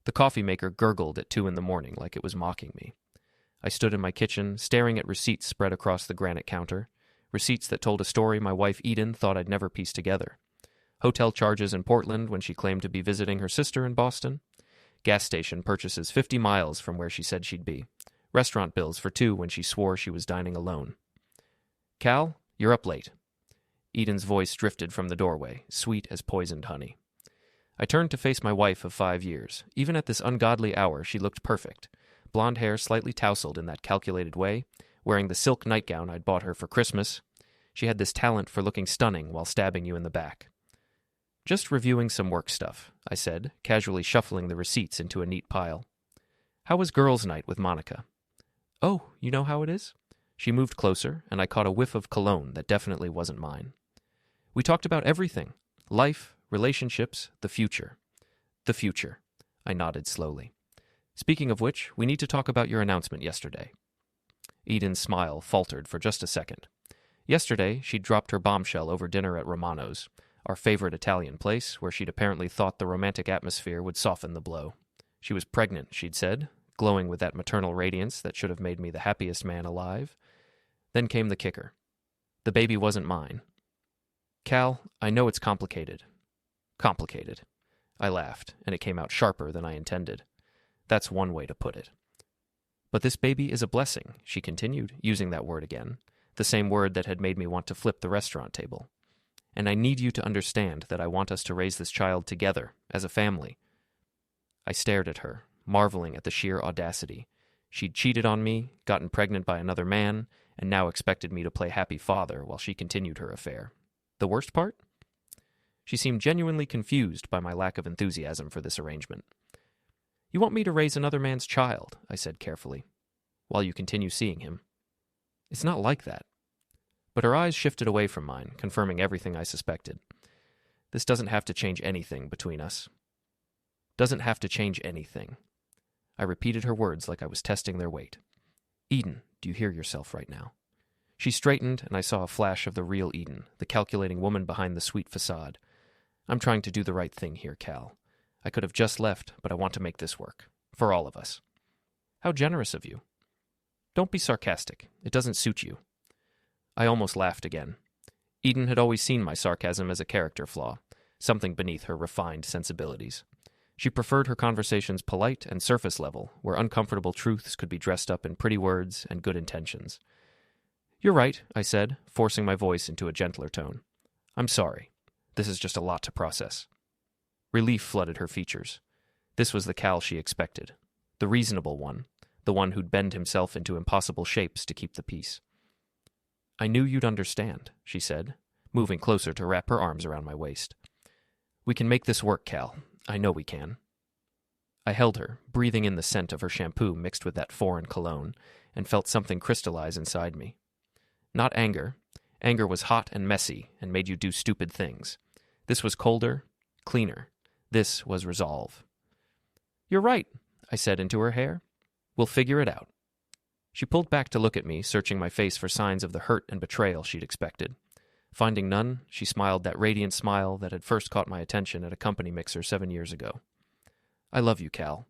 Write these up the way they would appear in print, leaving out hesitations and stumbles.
The coffee maker gurgled at 2 in the morning like it was mocking me. I stood in my kitchen, staring at receipts spread across the granite counter, receipts that told a story my wife Eden thought I'd never piece together. Hotel charges in Portland when she claimed to be visiting her sister in Boston. Gas station purchases 50 miles from where she said she'd be. Restaurant bills for 2 when she swore she was dining alone. "Cal, you're up late." Eden's voice drifted from the doorway, sweet as poisoned honey. I turned to face my wife of 5 years. Even at this ungodly hour, she looked perfect. Blonde hair slightly tousled in that calculated way, wearing the silk nightgown I'd bought her for Christmas. She had this talent for looking stunning while stabbing you in the back. "Just reviewing some work stuff," I said, casually shuffling the receipts into a neat pile. "How was girls' night with Monica?" "Oh, you know how it is?" She moved closer, and I caught a whiff of cologne that definitely wasn't mine. "We talked about everything. Life, relationships, the future." "The future," I nodded slowly. "Speaking of which, we need to talk about your announcement yesterday." Eden's smile faltered for just a second. Yesterday, she'd dropped her bombshell over dinner at Romano's, our favorite Italian place, where she'd apparently thought the romantic atmosphere would soften the blow. She was pregnant, she'd said, glowing with that maternal radiance that should have made me the happiest man alive. Then came the kicker. The baby wasn't mine. "Cal, I know it's complicated." "Complicated." I laughed, and it came out sharper than I intended. That's one way to put it. "But this baby is a blessing," she continued, using that word again, the same word that had made me want to flip the restaurant table. "And I need you to understand that I want us to raise this child together, as a family." I stared at her, marveling at the sheer audacity. She'd cheated on me, gotten pregnant by another man, and now expected me to play happy father while she continued her affair. The worst part? She seemed genuinely confused by my lack of enthusiasm for this arrangement. "You want me to raise another man's child," I said carefully, "while you continue seeing him." "It's not like that." But her eyes shifted away from mine, confirming everything I suspected. "This doesn't have to change anything between us." "Doesn't have to change anything." I repeated her words like I was testing their weight. "Eden, do you hear yourself right now?" She straightened, and I saw a flash of the real Eden, the calculating woman behind the sweet facade. "I'm trying to do the right thing here, Cal. I could have just left, but I want to make this work. For all of us." "How generous of you." "Don't be sarcastic. It doesn't suit you." I almost laughed again. Eden had always seen my sarcasm as a character flaw, something beneath her refined sensibilities. She preferred her conversations polite and surface level, where uncomfortable truths could be dressed up in pretty words and good intentions. "You're right," I said, forcing my voice into a gentler tone. "I'm sorry. This is just a lot to process." Relief flooded her features. This was the Cal she expected. The reasonable one. The one who'd bend himself into impossible shapes to keep the peace. "I knew you'd understand," she said, moving closer to wrap her arms around my waist. "We can make this work, Cal. I know we can." I held her, breathing in the scent of her shampoo mixed with that foreign cologne, and felt something crystallize inside me. Not anger. Anger was hot and messy and made you do stupid things. This was colder, cleaner. This was resolve. "You're right," I said into her hair. "We'll figure it out." She pulled back to look at me, searching my face for signs of the hurt and betrayal she'd expected. Finding none, she smiled that radiant smile that had first caught my attention at a company mixer 7 years ago. "I love you, Cal."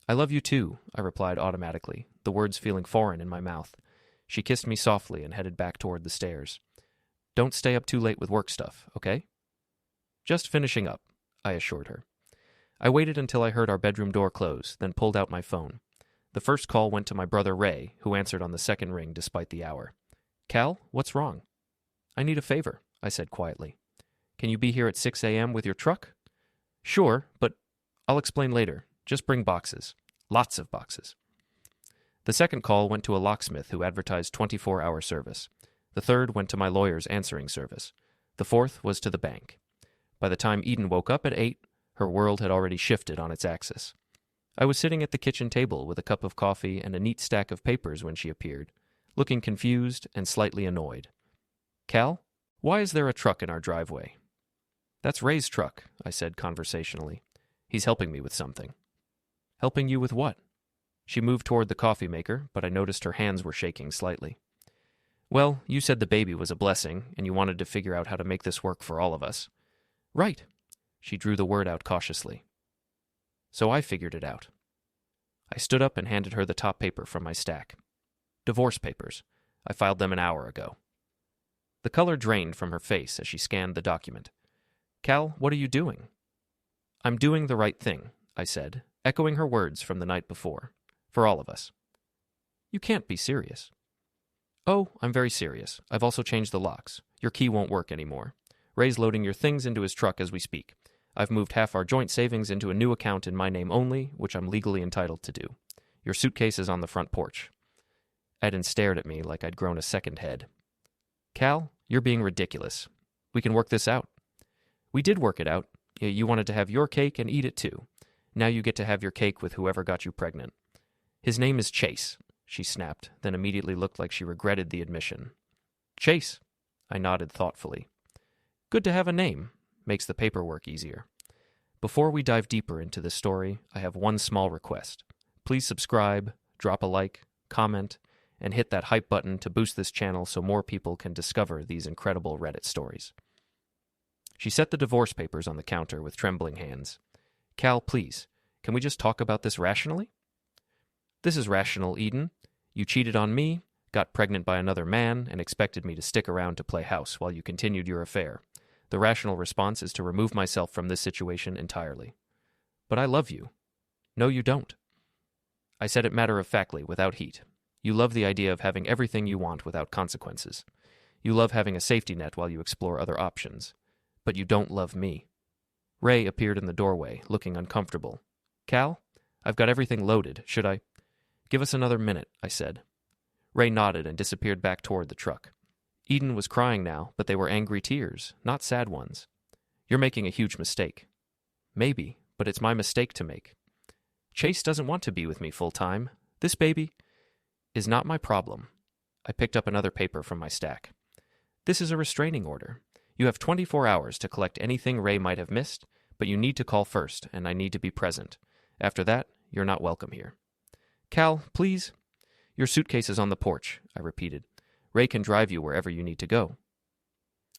"I love you too," I replied automatically, the words feeling foreign in my mouth. She kissed me softly and headed back toward the stairs. "Don't stay up too late with work stuff, okay?" "Just finishing up," I assured her. I waited until I heard our bedroom door close, then pulled out my phone. The first call went to my brother Ray, who answered on the second ring despite the hour. "Cal, what's wrong?" "I need a favor," I said quietly. "Can you be here at 6 a.m. with your truck?" "Sure, but I'll explain later. Just bring boxes. Lots of boxes." The second call went to a locksmith who advertised 24-hour service. The third went to my lawyer's answering service. The fourth was to the bank. By the time Eden woke up at 8, her world had already shifted on its axis. I was sitting at the kitchen table with a cup of coffee and a neat stack of papers when she appeared, looking confused and slightly annoyed. "Cal, why is there a truck in our driveway?" "That's Ray's truck," I said conversationally. "He's helping me with something." "Helping you with what?" She moved toward the coffee maker, but I noticed her hands were shaking slightly. "Well, you said the baby was a blessing, and you wanted to figure out how to make this work for all of us." "Right." She drew the word out cautiously. So I figured it out. I stood up and handed her the top paper from my stack. Divorce papers. I filed them an hour ago. The color drained from her face as she scanned the document. Cal, what are you doing? I'm doing the right thing, I said, echoing her words from the night before. For all of us. You can't be serious. Oh, I'm very serious. I've also changed the locks. Your key won't work anymore. Ray's loading your things into his truck as we speak. I've moved half our joint savings into a new account in my name only, which I'm legally entitled to do. Your suitcase is on the front porch. Eden stared at me like I'd grown a second head. Cal, you're being ridiculous. We can work this out. We did work it out. You wanted to have your cake and eat it too. Now you get to have your cake with whoever got you pregnant. His name is Chase, she snapped, then immediately looked like she regretted the admission. Chase, I nodded thoughtfully. Good to have a name. Makes the paperwork easier. Before we dive deeper into this story, I have one small request. Please subscribe, drop a like, comment, and hit that hype button to boost this channel so more people can discover these incredible Reddit stories. She set the divorce papers on the counter with trembling hands. Cal, please, can we just talk about this rationally? This is rational, Eden. You cheated on me, got pregnant by another man, and expected me to stick around to play house while you continued your affair. The rational response is to remove myself from this situation entirely. But I love you. No, you don't. I said it matter-of-factly, without heat. You love the idea of having everything you want without consequences. You love having a safety net while you explore other options. But you don't love me. Ray appeared in the doorway, looking uncomfortable. Cal, I've got everything loaded. Should I? Give us another minute, I said. Ray nodded and disappeared back toward the truck. Eden was crying now, but they were angry tears, not sad ones. You're making a huge mistake. Maybe, but it's my mistake to make. Chase doesn't want to be with me full-time. This baby is not my problem. I picked up another paper from my stack. This is a restraining order. You have 24 hours to collect anything Ray might have missed, but you need to call first, and I need to be present. After that, you're not welcome here. Cal, please. Your suitcase is on the porch, I repeated. Ray can drive you wherever you need to go.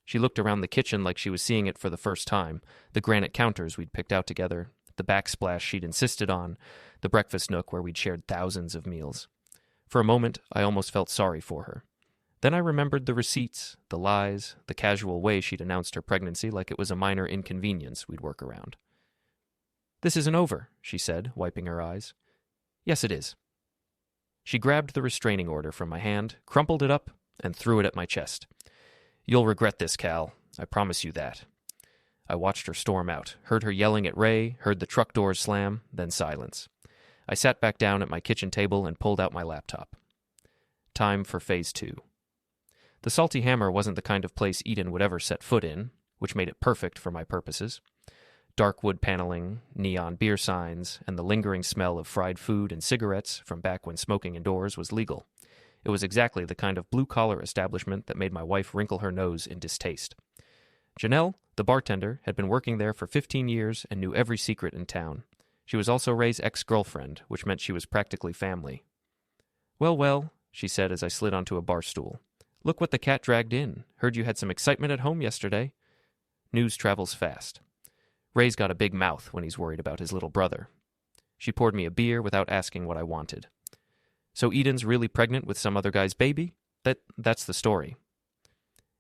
She looked around the kitchen like she was seeing it for the first time, the granite counters we'd picked out together, the backsplash she'd insisted on, the breakfast nook where we'd shared thousands of meals. For a moment, I almost felt sorry for her. Then I remembered the receipts, the lies, the casual way she'd announced her pregnancy like it was a minor inconvenience we'd work around. This isn't over, she said, wiping her eyes. Yes, it is. She grabbed the restraining order from my hand, crumpled it up, and threw it at my chest. You'll regret this, Cal. I promise you that. I watched her storm out, heard her yelling at Ray, heard the truck doors slam, then silence. I sat back down at my kitchen table and pulled out my laptop. Time for Phase 2. The Salty Hammer wasn't the kind of place Eden would ever set foot in, which made it perfect for my purposes. Dark wood paneling, neon beer signs, and the lingering smell of fried food and cigarettes from back when smoking indoors was legal. It was exactly the kind of blue-collar establishment that made my wife wrinkle her nose in distaste. Janelle, the bartender, had been working there for 15 years and knew every secret in town. She was also Ray's ex-girlfriend, which meant she was practically family. Well, she said as I slid onto a bar stool. Look what the cat dragged in. Heard you had some excitement at home yesterday. News travels fast. Ray's got a big mouth when he's worried about his little brother. She poured me a beer without asking what I wanted. So Eden's really pregnant with some other guy's baby? That's the story.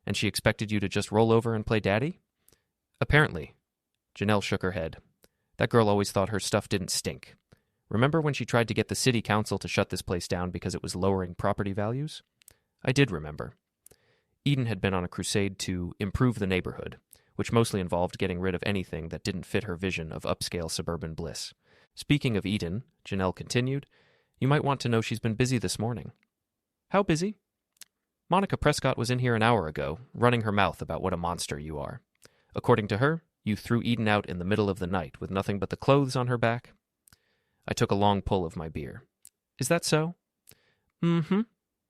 And she expected you to just roll over and play daddy? Apparently. Janelle shook her head. That girl always thought her stuff didn't stink. Remember when she tried to get the city council to shut this place down because it was lowering property values? I did remember. Eden had been on a crusade to improve the neighborhood, which mostly involved getting rid of anything that didn't fit her vision of upscale suburban bliss. Speaking of Eden, Janelle continued, you might want to know she's been busy this morning. How busy? Monica Prescott was in here an hour ago, running her mouth about what a monster you are. According to her, you threw Eden out in the middle of the night with nothing but the clothes on her back. I took a long pull of my beer. Is that so? Mm-hmm.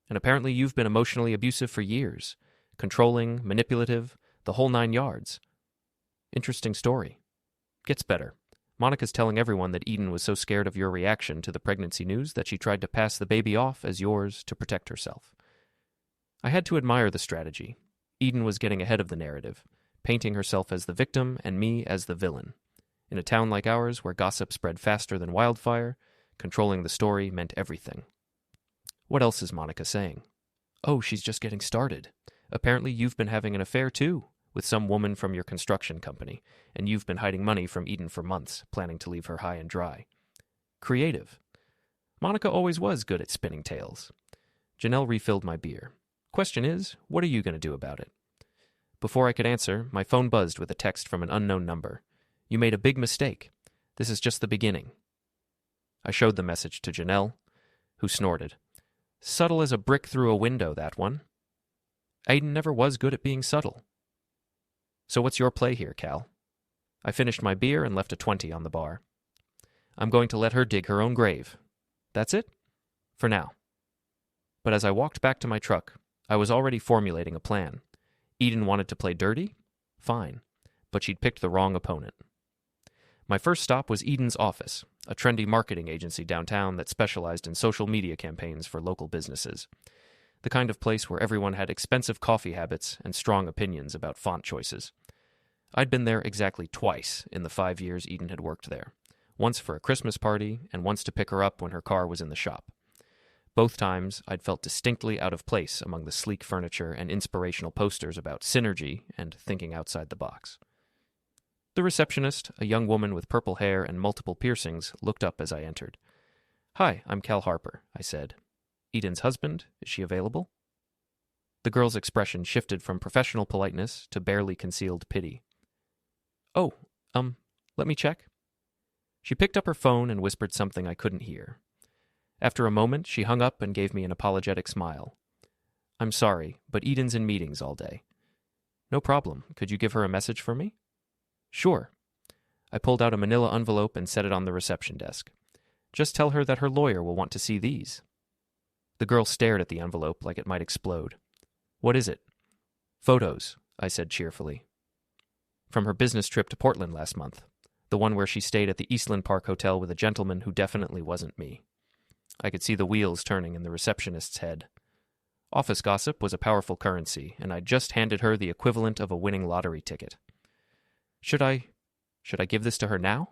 And apparently you've been emotionally abusive for years. Controlling, manipulative, the whole 9 yards. Interesting story. Gets better. Monica's telling everyone that Eden was so scared of your reaction to the pregnancy news that she tried to pass the baby off as yours to protect herself. I had to admire the strategy. Eden was getting ahead of the narrative, painting herself as the victim and me as the villain. In a town like ours, where gossip spread faster than wildfire, controlling the story meant everything. What else is Monica saying? Oh, she's just getting started. Apparently you've been having an affair too, with some woman from your construction company, and you've been hiding money from Eden for months, planning to leave her high and dry. Creative. Monica always was good at spinning tales. Janelle refilled my beer. Question is, what are you going to do about it? Before I could answer, my phone buzzed with a text from an unknown number. You made a big mistake. This is just the beginning. I showed the message to Janelle, who snorted. Subtle as a brick through a window, that one. Aiden never was good at being subtle. So what's your play here, Cal? I finished my beer and left a 20 on the bar. I'm going to let her dig her own grave. That's it? For now. But as I walked back to my truck, I was already formulating a plan. Eden wanted to play dirty? Fine. But she'd picked the wrong opponent. My first stop was Eden's office, a trendy marketing agency downtown that specialized in social media campaigns for local businesses. The kind of place where everyone had expensive coffee habits and strong opinions about font choices. I'd been there exactly twice in the 5 years Eden had worked there. Once for a Christmas party, and once to pick her up when her car was in the shop. Both times, I'd felt distinctly out of place among the sleek furniture and inspirational posters about synergy and thinking outside the box. The receptionist, a young woman with purple hair and multiple piercings, looked up as I entered. Hi, I'm Cal Harper, I said. Eden's husband, is she available? The girl's expression shifted from professional politeness to barely concealed pity. Oh, let me check. She picked up her phone and whispered something I couldn't hear. After a moment, she hung up and gave me an apologetic smile. I'm sorry, but Eden's in meetings all day. No problem. Could you give her a message for me? Sure. I pulled out a manila envelope and set it on the reception desk. Just tell her that her lawyer will want to see these. The girl stared at the envelope like it might explode. What is it? Photos, I said cheerfully. From her business trip to Portland last month. The one where she stayed at the Eastland Park Hotel with a gentleman who definitely wasn't me. I could see the wheels turning in the receptionist's head. Office gossip was a powerful currency, and I'd just handed her the equivalent of a winning lottery ticket. Should I give this to her now?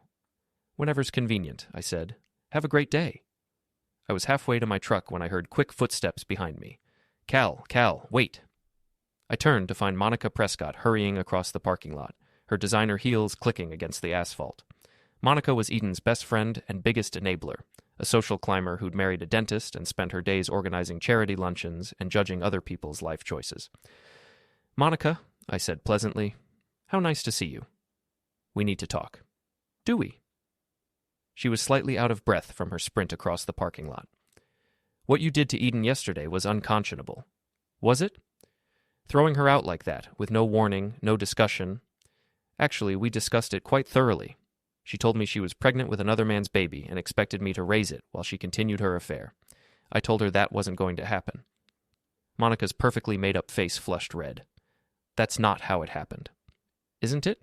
Whenever's convenient, I said. Have a great day. I was halfway to my truck when I heard quick footsteps behind me. Cal, wait. I turned to find Monica Prescott hurrying across the parking lot, her designer heels clicking against the asphalt. Monica was Eden's best friend and biggest enabler, a social climber who'd married a dentist and spent her days organizing charity luncheons and judging other people's life choices. Monica, I said pleasantly, how nice to see you. We need to talk. Do we? She was slightly out of breath from her sprint across the parking lot. What you did to Eden yesterday was unconscionable. Was it? Throwing her out like that, with no warning, no discussion. Actually, we discussed it quite thoroughly. She told me she was pregnant with another man's baby and expected me to raise it while she continued her affair. I told her that wasn't going to happen. Monica's perfectly made-up face flushed red. That's not how it happened. Isn't it?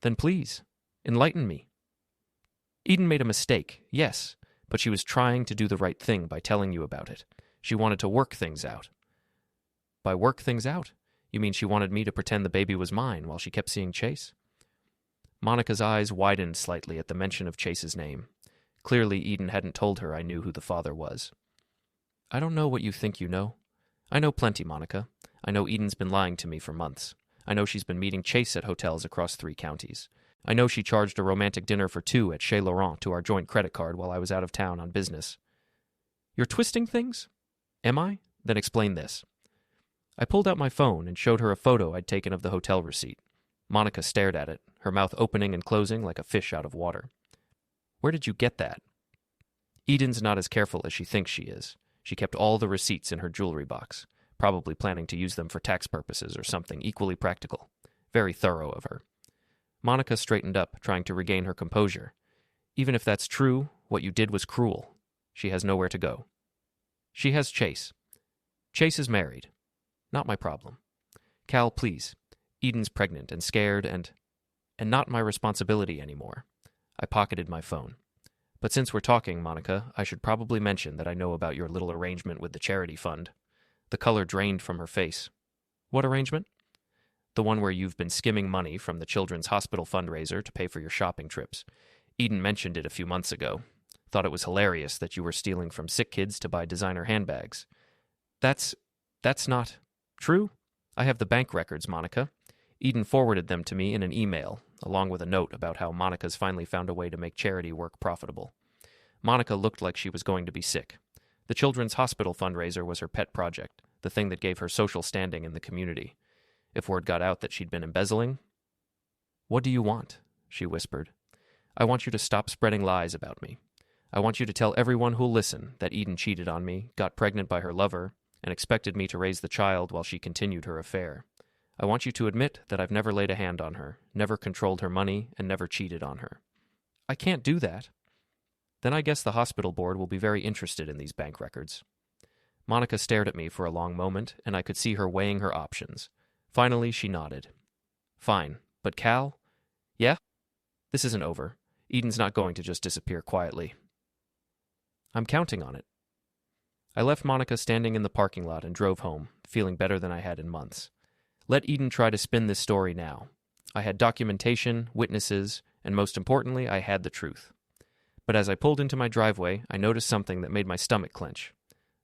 Then please, enlighten me. Eden made a mistake, yes, but she was trying to do the right thing by telling you about it. She wanted to work things out. By work things out? You mean she wanted me to pretend the baby was mine while she kept seeing Chase? Monica's eyes widened slightly at the mention of Chase's name. Clearly, Eden hadn't told her I knew who the father was. I don't know what you think you know. I know plenty, Monica. I know Eden's been lying to me for months. I know she's been meeting Chase at hotels across 3 counties. I know she charged a romantic dinner for 2 at Chez Laurent to our joint credit card while I was out of town on business. You're twisting things? Am I? Then explain this. I pulled out my phone and showed her a photo I'd taken of the hotel receipt. Monica stared at it, her mouth opening and closing like a fish out of water. Where did you get that? Eden's not as careful as she thinks she is. She kept all the receipts in her jewelry box, probably planning to use them for tax purposes or something equally practical. Very thorough of her. Monica straightened up, trying to regain her composure. Even if that's true, what you did was cruel. She has nowhere to go. She has Chase. Chase is married. Not my problem. Cal, please. Eden's pregnant and scared and not my responsibility anymore. I pocketed my phone. But since we're talking, Monica, I should probably mention that I know about your little arrangement with the charity fund. The color drained from her face. What arrangement? The one where you've been skimming money from the children's hospital fundraiser to pay for your shopping trips. Eden mentioned it a few months ago. Thought it was hilarious that you were stealing from sick kids to buy designer handbags. That's not true. I have the bank records, Monica. Eden forwarded them to me in an email, along with a note about how Monica's finally found a way to make charity work profitable. Monica looked like she was going to be sick. The children's hospital fundraiser was her pet project, the thing that gave her social standing in the community. If word got out that she'd been embezzling... "What do you want?" she whispered. "I want you to stop spreading lies about me. I want you to tell everyone who'll listen that Eden cheated on me, got pregnant by her lover, and expected me to raise the child while she continued her affair. I want you to admit that I've never laid a hand on her, never controlled her money, and never cheated on her." "I can't do that." "Then I guess the hospital board will be very interested in these bank records." Monica stared at me for a long moment, and I could see her weighing her options. Finally, she nodded. "Fine, but Cal?" "Yeah? This isn't over. Eden's not going to just disappear quietly." "I'm counting on it." I left Monica standing in the parking lot and drove home, feeling better than I had in months. Let Eden try to spin this story now. I had documentation, witnesses, and most importantly, I had the truth. But as I pulled into my driveway, I noticed something that made my stomach clench.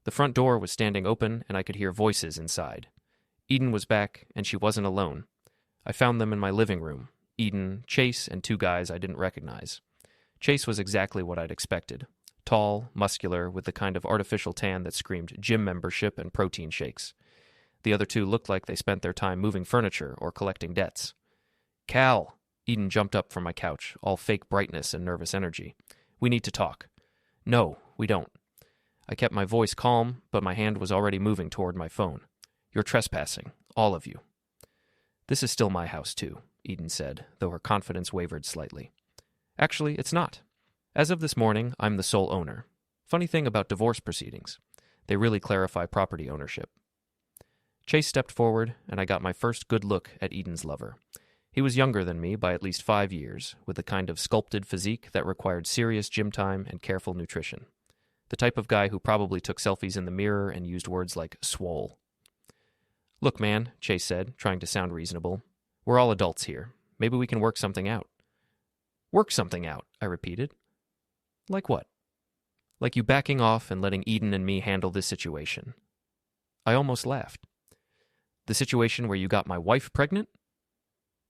The front door was standing open, and I could hear voices inside. Eden was back, and she wasn't alone. I found them in my living room. Eden, Chase, and two guys I didn't recognize. Chase was exactly what I'd expected. Tall, muscular, with the kind of artificial tan that screamed gym membership and protein shakes. The other two looked like they spent their time moving furniture or collecting debts. "Cal!" Eden jumped up from my couch, all fake brightness and nervous energy. "We need to talk." "No, we don't." I kept my voice calm, but my hand was already moving toward my phone. "You're trespassing, all of you." "This is still my house, too," Eden said, though her confidence wavered slightly. "Actually, it's not. As of this morning, I'm the sole owner. Funny thing about divorce proceedings. They really clarify property ownership." Chase stepped forward, and I got my first good look at Eden's lover. He was younger than me by at least 5 years, with the kind of sculpted physique that required serious gym time and careful nutrition. The type of guy who probably took selfies in the mirror and used words like swole. "Look, man," Chase said, trying to sound reasonable. "We're all adults here. Maybe we can work something out." "Work something out," I repeated. "Like what?" "Like you backing off and letting Eden and me handle this situation." I almost laughed. "The situation where you got my wife pregnant?"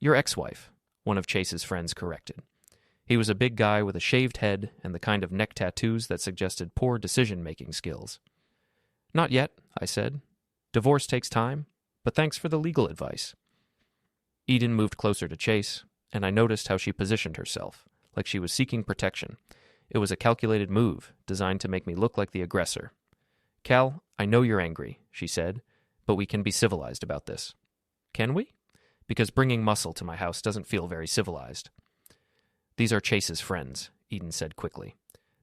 "Your ex-wife," one of Chase's friends corrected. He was a big guy with a shaved head and the kind of neck tattoos that suggested poor decision-making skills. "Not yet," I said. "Divorce takes time, but thanks for the legal advice." Eden moved closer to Chase, and I noticed how she positioned herself, like she was seeking protection. It was a calculated move, designed to make me look like the aggressor. "Cal, I know you're angry," she said, "but we can be civilized about this." "Can we?" "Because bringing muscle to my house doesn't feel very civilized." "These are Chase's friends," Eden said quickly.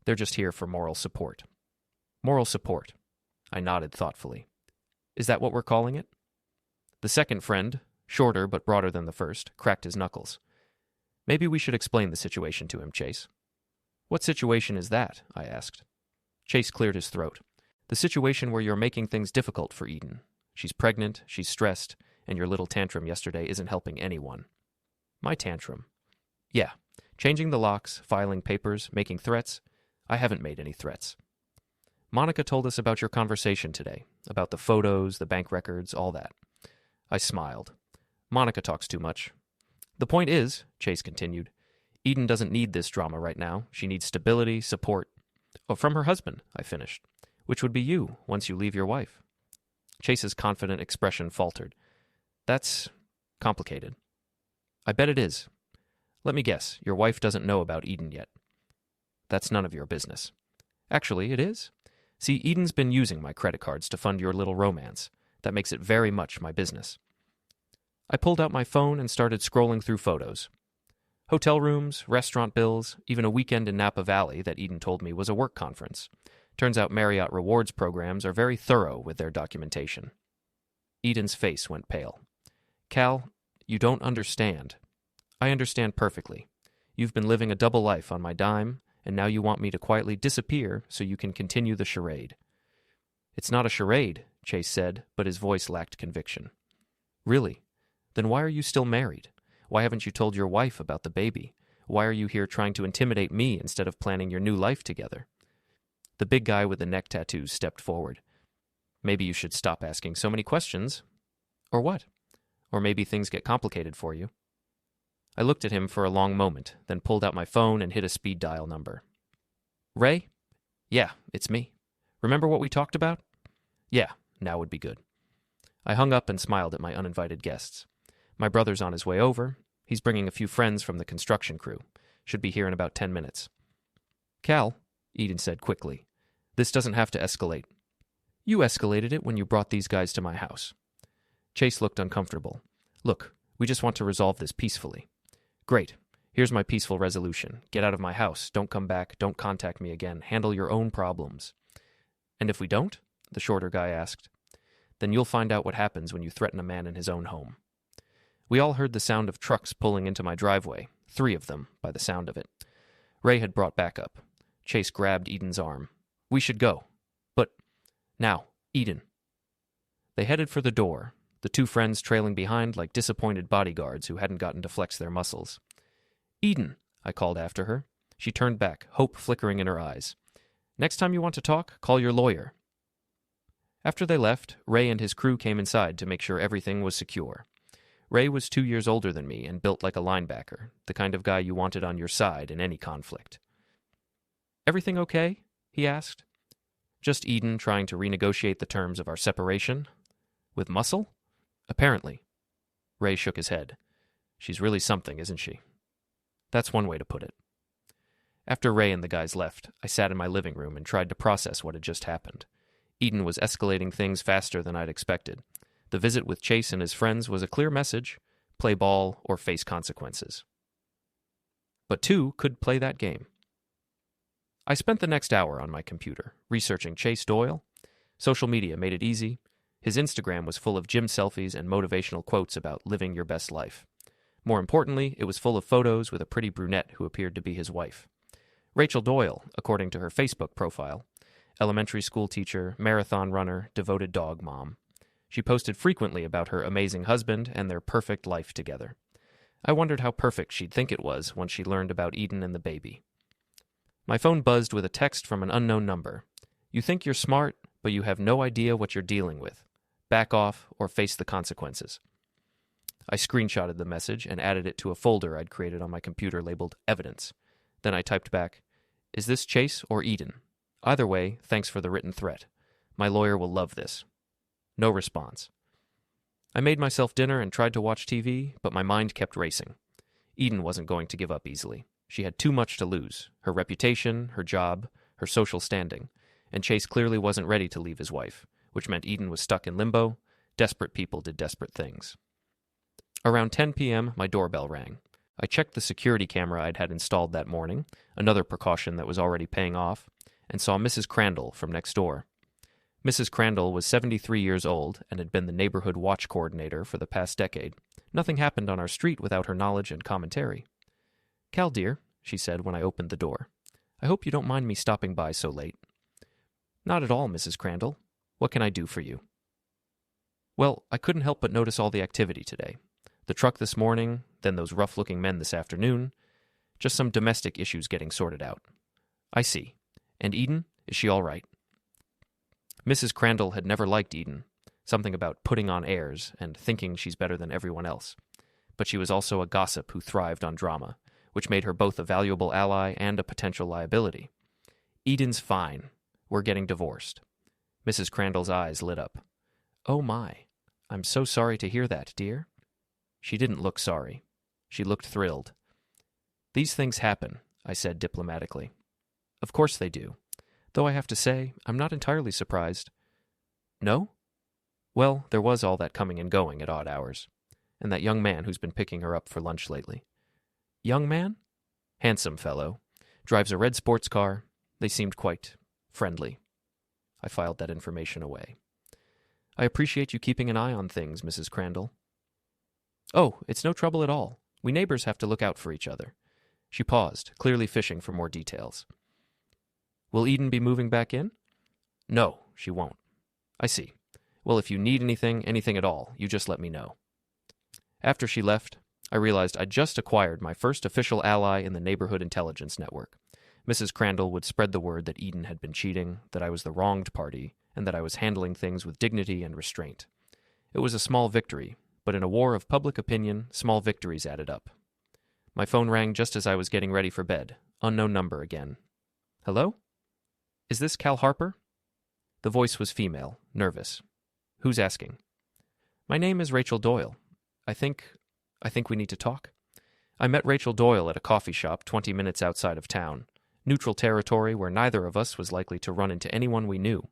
"They're just here for moral support." "Moral support." I nodded thoughtfully. "Is that what we're calling it?" The second friend, shorter but broader than the first, cracked his knuckles. "Maybe we should explain the situation to him, Chase." "What situation is that?" I asked. Chase cleared his throat. "The situation where you're making things difficult for Eden. She's pregnant, she's stressed, and your little tantrum yesterday isn't helping anyone." "My tantrum?" "Yeah. Changing the locks, filing papers, making threats. I haven't made any threats." "Monica told us about your conversation today, about the photos, the bank records, all that." I smiled. "Monica talks too much." "The point is," Chase continued, "Eden doesn't need this drama right now. She needs stability, support." "Oh, from her husband," I finished. "Which would be you, once you leave your wife." Chase's confident expression faltered. "That's complicated." "I bet it is. Let me guess, your wife doesn't know about Eden yet." "That's none of your business." "Actually, it is. See, Eden's been using my credit cards to fund your little romance. That makes it very much my business." I pulled out my phone and started scrolling through photos. Hotel rooms, restaurant bills, even a weekend in Napa Valley that Eden told me was a work conference. Turns out Marriott rewards programs are very thorough with their documentation. Eden's face went pale. "Cal, you don't understand." "I understand perfectly. You've been living a double life on my dime, and now you want me to quietly disappear so you can continue the charade." "It's not a charade," Chase said, but his voice lacked conviction. "Really? Then why are you still married? Why haven't you told your wife about the baby? Why are you here trying to intimidate me instead of planning your new life together? The big guy with the neck tattoos stepped forward. Maybe you should stop asking so many questions. Or what? Or maybe things get complicated for you. I looked at him for a long moment, then pulled out my phone and hit a speed dial number. Ray? Yeah, it's me. Remember what we talked about? Yeah, now would be good. I hung up and smiled at my uninvited guests. My brother's on his way over. He's bringing a few friends from the construction crew. Should be here in about 10 minutes. Cal, Eden said quickly, this doesn't have to escalate. You escalated it when you brought these guys to my house. Chase looked uncomfortable. Look, we just want to resolve this peacefully. Great. Here's my peaceful resolution. Get out of my house. Don't come back. Don't contact me again. Handle your own problems. And if we don't? The shorter guy asked. Then you'll find out what happens when you threaten a man in his own home. We all heard the sound of trucks pulling into my driveway, 3 of them, by the sound of it. Ray had brought backup. Chase grabbed Eden's arm. We should go. But now, Eden. They headed for the door, the 2 friends trailing behind like disappointed bodyguards who hadn't gotten to flex their muscles. Eden, I called after her. She turned back, hope flickering in her eyes. Next time you want to talk, call your lawyer. After they left, Ray and his crew came inside to make sure everything was secure. Ray was 2 years older than me and built like a linebacker, the kind of guy you wanted on your side in any conflict. Everything okay? He asked. Just Eden trying to renegotiate the terms of our separation? With muscle? Apparently. Ray shook his head. She's really something, isn't she? That's one way to put it. After Ray and the guys left, I sat in my living room and tried to process what had just happened. Eden was escalating things faster than I'd expected. The visit with Chase and his friends was a clear message: play ball or face consequences. But 2 could play that game. I spent the next hour on my computer, researching Chase Doyle. Social media made it easy. His Instagram was full of gym selfies and motivational quotes about living your best life. More importantly, it was full of photos with a pretty brunette who appeared to be his wife. Rachel Doyle, according to her Facebook profile. Elementary school teacher, marathon runner, devoted dog mom. She posted frequently about her amazing husband and their perfect life together. I wondered how perfect she'd think it was once she learned about Eden and the baby. My phone buzzed with a text from an unknown number. You think you're smart, but you have no idea what you're dealing with. Back off or face the consequences. I screenshotted the message and added it to a folder I'd created on my computer labeled Evidence. Then I typed back, Is this Chase or Eden? Either way, thanks for the written threat. My lawyer will love this. No response. I made myself dinner and tried to watch TV, but my mind kept racing. Eden wasn't going to give up easily. She had too much to lose: her reputation, her job, her social standing, and Chase clearly wasn't ready to leave his wife, which meant Eden was stuck in limbo. Desperate people did desperate things. Around 10 p.m., my doorbell rang. I checked the security camera I'd had installed that morning, another precaution that was already paying off, and saw Mrs. Crandall from next door. Mrs. Crandall was 73 years old and had been the neighborhood watch coordinator for the past decade. Nothing happened on our street without her knowledge and commentary. Cal, dear, she said when I opened the door, I hope you don't mind me stopping by so late. Not at all, Mrs. Crandall. What can I do for you? Well, I couldn't help but notice all the activity today. The truck this morning, then those rough-looking men this afternoon. Just some domestic issues getting sorted out. I see. And Eden, is she all right? Mrs. Crandall had never liked Eden, something about putting on airs and thinking she's better than everyone else. But she was also a gossip who thrived on drama, which made her both a valuable ally and a potential liability. Eden's fine. We're getting divorced. Mrs. Crandall's eyes lit up. Oh my, I'm so sorry to hear that, dear. She didn't look sorry. She looked thrilled. These things happen, I said diplomatically. Of course they do. Though I have to say, I'm not entirely surprised. No? Well, there was all that coming and going at odd hours. And that young man who's been picking her up for lunch lately. Young man? Handsome fellow. Drives a red sports car. They seemed quite friendly. I filed that information away. I appreciate you keeping an eye on things, Mrs. Crandall. Oh, it's no trouble at all. We neighbors have to look out for each other. She paused, clearly fishing for more details. Will Eden be moving back in? No, she won't. I see. Well, if you need anything at all, you just let me know. After she left, I realized I'd just acquired my first official ally in the neighborhood intelligence network. Mrs. Crandall would spread the word that Eden had been cheating, that I was the wronged party, and that I was handling things with dignity and restraint. It was a small victory, but in a war of public opinion, small victories added up. My phone rang just as I was getting ready for bed. Unknown number again. Hello? Is this Cal Harper? The voice was female, nervous. Who's asking? My name is Rachel Doyle. I think we need to talk. I met Rachel Doyle at a coffee shop 20 minutes outside of town, neutral territory where neither of us was likely to run into anyone we knew.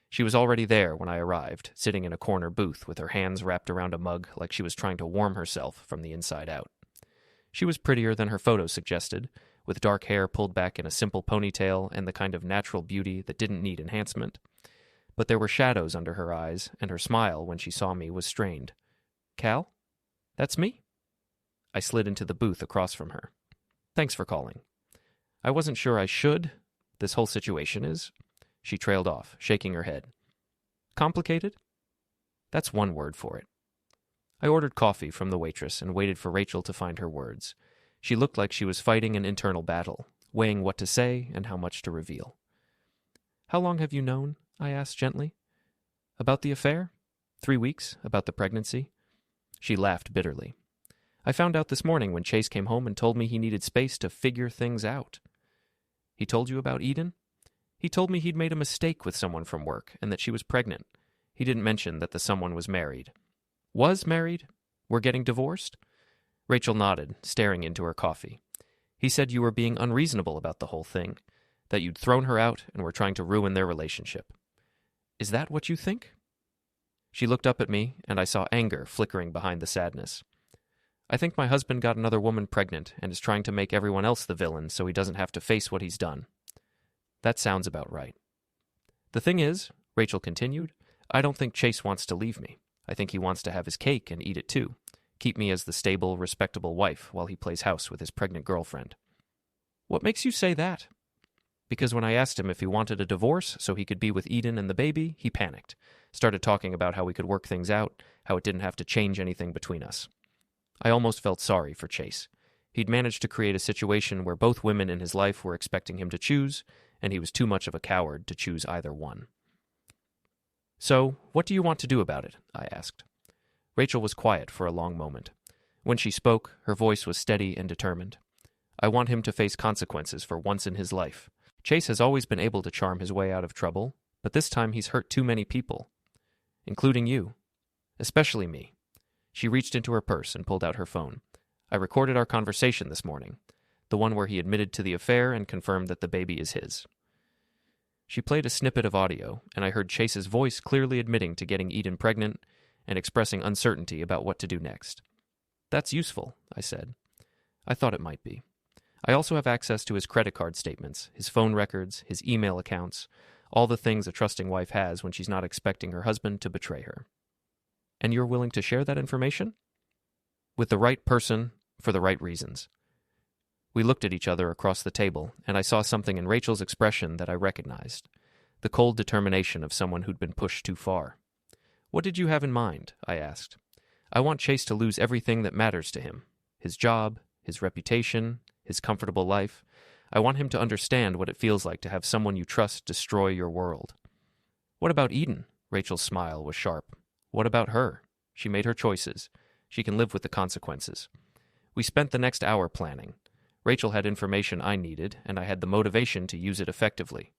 She was already there when I arrived, sitting in a corner booth with her hands wrapped around a mug like she was trying to warm herself from the inside out. She was prettier than her photos suggested, with dark hair pulled back in a simple ponytail and the kind of natural beauty that didn't need enhancement. But there were shadows under her eyes, and her smile when she saw me was strained. Cal? That's me? I slid into the booth across from her. Thanks for calling. I wasn't sure I should. This whole situation is... She trailed off, shaking her head. Complicated? That's one word for it. I ordered coffee from the waitress and waited for Rachel to find her words. She looked like she was fighting an internal battle, weighing what to say and how much to reveal. How long have you known? I asked gently. About the affair? 3 weeks. About the pregnancy? She laughed bitterly. I found out this morning when Chase came home and told me he needed space to figure things out. He told you about Eden? He told me he'd made a mistake with someone from work and that she was pregnant. He didn't mention that the someone was married. Was married? We're getting divorced? Rachel nodded, staring into her coffee. He said you were being unreasonable about the whole thing, that you'd thrown her out and were trying to ruin their relationship. Is that what you think? She looked up at me, and I saw anger flickering behind the sadness. I think my husband got another woman pregnant and is trying to make everyone else the villain so he doesn't have to face what he's done. That sounds about right. The thing is, Rachel continued, I don't think Chase wants to leave me. I think he wants to have his cake and eat it too. Keep me as the stable, respectable wife while he plays house with his pregnant girlfriend. What makes you say that? Because when I asked him if he wanted a divorce so he could be with Eden and the baby, he panicked. Started talking about how we could work things out, how it didn't have to change anything between us. I almost felt sorry for Chase. He'd managed to create a situation where both women in his life were expecting him to choose, and he was too much of a coward to choose either one. So, what do you want to do about it? I asked. Rachel was quiet for a long moment. When she spoke, her voice was steady and determined. I want him to face consequences for once in his life. Chase has always been able to charm his way out of trouble, but this time he's hurt too many people, including you, especially me. She reached into her purse and pulled out her phone. I recorded our conversation this morning, the one where he admitted to the affair and confirmed that the baby is his. She played a snippet of audio, and I heard Chase's voice clearly admitting to getting Eden pregnant and expressing uncertainty about what to do next. That's useful, I said. I thought it might be. I also have access to his credit card statements, his phone records, his email accounts, all the things a trusting wife has when she's not expecting her husband to betray her. And you're willing to share that information? With the right person, for the right reasons. We looked at each other across the table, and I saw something in Rachel's expression that I recognized, the cold determination of someone who'd been pushed too far. What did you have in mind? I asked. I want Chase to lose everything that matters to him. His job, his reputation, his comfortable life. I want him to understand what it feels like to have someone you trust destroy your world. What about Eden? Rachel's smile was sharp. What about her? She made her choices. She can live with the consequences. We spent the next hour planning. Rachel had information I needed, and I had the motivation to use it effectively.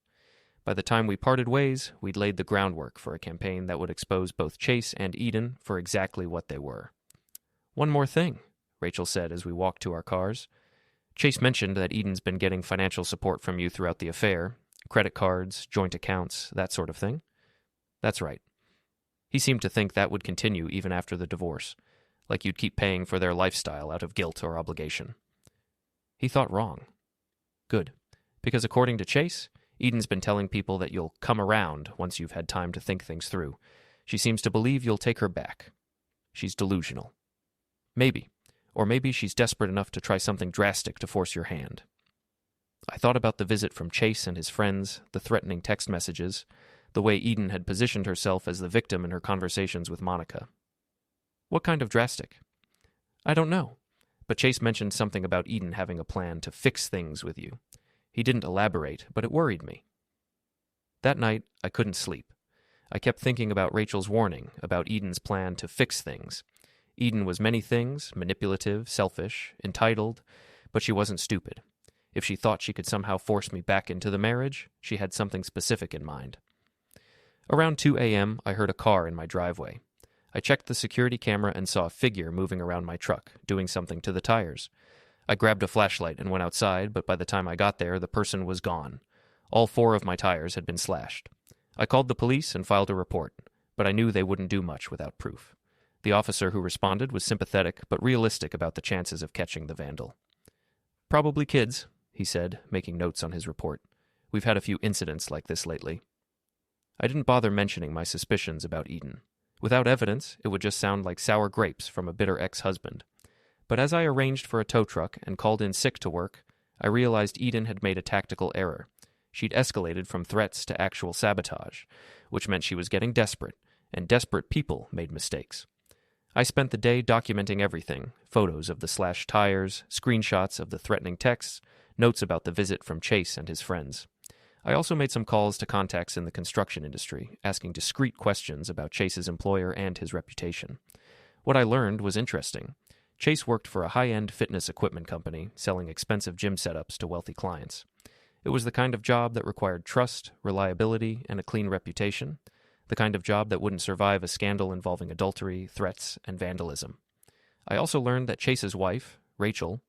By the time we parted ways, we'd laid the groundwork for a campaign that would expose both Chase and Eden for exactly what they were. One more thing, Rachel said as we walked to our cars. Chase mentioned that Eden's been getting financial support from you throughout the affair, credit cards, joint accounts, that sort of thing. That's right. He seemed to think that would continue even after the divorce, like you'd keep paying for their lifestyle out of guilt or obligation. He thought wrong. Good, because according to Chase, Eden's been telling people that you'll come around once you've had time to think things through. She seems to believe you'll take her back. She's delusional. Maybe. Or maybe she's desperate enough to try something drastic to force your hand. I thought about the visit from Chase and his friends, the threatening text messages, the way Eden had positioned herself as the victim in her conversations with Monica. What kind of drastic? I don't know. But Chase mentioned something about Eden having a plan to fix things with you. He didn't elaborate, but it worried me. That night, I couldn't sleep. I kept thinking about Rachel's warning, about Eden's plan to fix things. Eden was many things, manipulative, selfish, entitled, but she wasn't stupid. If she thought she could somehow force me back into the marriage, she had something specific in mind. Around 2 a.m., I heard a car in my driveway. I checked the security camera and saw a figure moving around my truck, doing something to the tires. I grabbed a flashlight and went outside, but by the time I got there, the person was gone. All 4 of my tires had been slashed. I called the police and filed a report, but I knew they wouldn't do much without proof. The officer who responded was sympathetic but realistic about the chances of catching the vandal. "Probably kids," he said, making notes on his report. "We've had a few incidents like this lately." I didn't bother mentioning my suspicions about Eden. Without evidence, it would just sound like sour grapes from a bitter ex-husband. But as I arranged for a tow truck and called in sick to work, I realized Eden had made a tactical error. She'd escalated from threats to actual sabotage, which meant she was getting desperate, and desperate people made mistakes. I spent the day documenting everything: photos of the slashed tires, screenshots of the threatening texts, notes about the visit from Chase and his friends. I also made some calls to contacts in the construction industry, asking discreet questions about Chase's employer and his reputation. What I learned was interesting. Chase worked for a high-end fitness equipment company, selling expensive gym setups to wealthy clients. It was the kind of job that required trust, reliability, and a clean reputation, the kind of job that wouldn't survive a scandal involving adultery, threats, and vandalism. I also learned that Chase's wife, Rachel,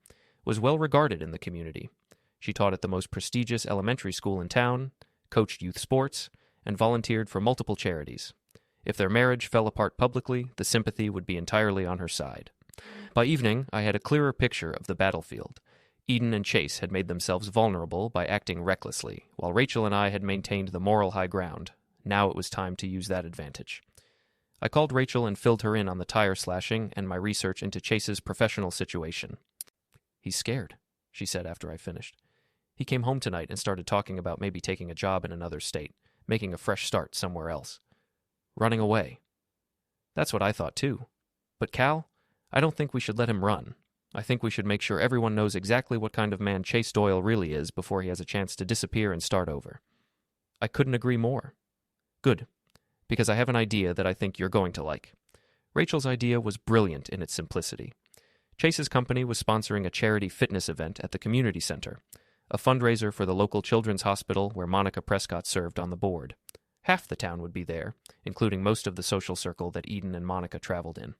was well regarded in the community. She taught at the most prestigious elementary school in town, coached youth sports, and volunteered for multiple charities. If their marriage fell apart publicly, the sympathy would be entirely on her side. By evening, I had a clearer picture of the battlefield. Eden and Chase had made themselves vulnerable by acting recklessly, while Rachel and I had maintained the moral high ground. Now it was time to use that advantage. I called Rachel and filled her in on the tire slashing and my research into Chase's professional situation. "He's scared," she said after I finished. "He came home tonight and started talking about maybe taking a job in another state, making a fresh start somewhere else. Running away." That's what I thought too. But Cal, I don't think we should let him run. I think we should make sure everyone knows exactly what kind of man Chase Doyle really is before he has a chance to disappear and start over. I couldn't agree more. Good, because I have an idea that I think you're going to like. Rachel's idea was brilliant in its simplicity. Chase's company was sponsoring a charity fitness event at the community center, a fundraiser for the local children's hospital where Monica Prescott served on the board. Half the town would be there, including most of the social circle that Eden and Monica traveled in.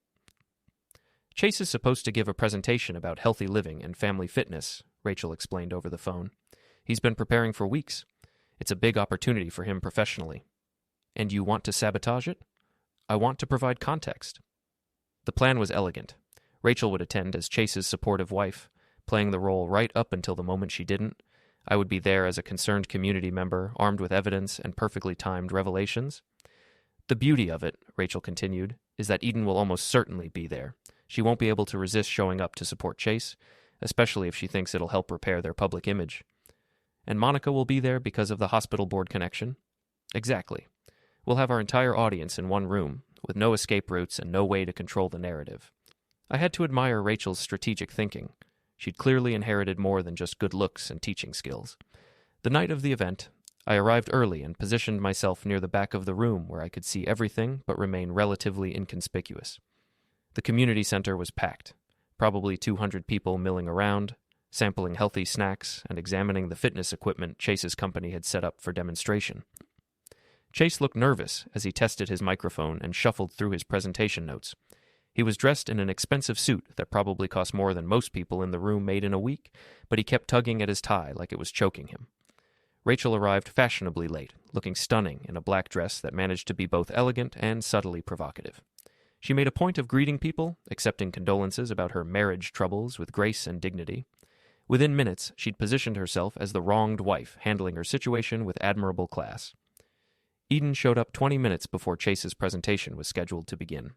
"Chase is supposed to give a presentation about healthy living and family fitness," Rachel explained over the phone. "He's been preparing for weeks. It's a big opportunity for him professionally." "And you want to sabotage it?" "I want to provide context." The plan was elegant. Rachel would attend as Chase's supportive wife, playing the role right up until the moment she didn't. I would be there as a concerned community member, armed with evidence and perfectly timed revelations. "The beauty of it," Rachel continued, "is that Eden will almost certainly be there. She won't be able to resist showing up to support Chase, especially if she thinks it'll help repair their public image. And Monica will be there because of the hospital board connection." "Exactly. We'll have our entire audience in one room, with no escape routes and no way to control the narrative." I had to admire Rachel's strategic thinking. She'd clearly inherited more than just good looks and teaching skills. The night of the event, I arrived early and positioned myself near the back of the room where I could see everything but remain relatively inconspicuous. The community center was packed, probably 200 people milling around, sampling healthy snacks and examining the fitness equipment Chase's company had set up for demonstration. Chase looked nervous as he tested his microphone and shuffled through his presentation notes. He was dressed in an expensive suit that probably cost more than most people in the room made in a week, but he kept tugging at his tie like it was choking him. Rachel arrived fashionably late, looking stunning in a black dress that managed to be both elegant and subtly provocative. She made a point of greeting people, accepting condolences about her marriage troubles with grace and dignity. Within minutes, she'd positioned herself as the wronged wife, handling her situation with admirable class. Eden showed up 20 minutes before Chase's presentation was scheduled to begin,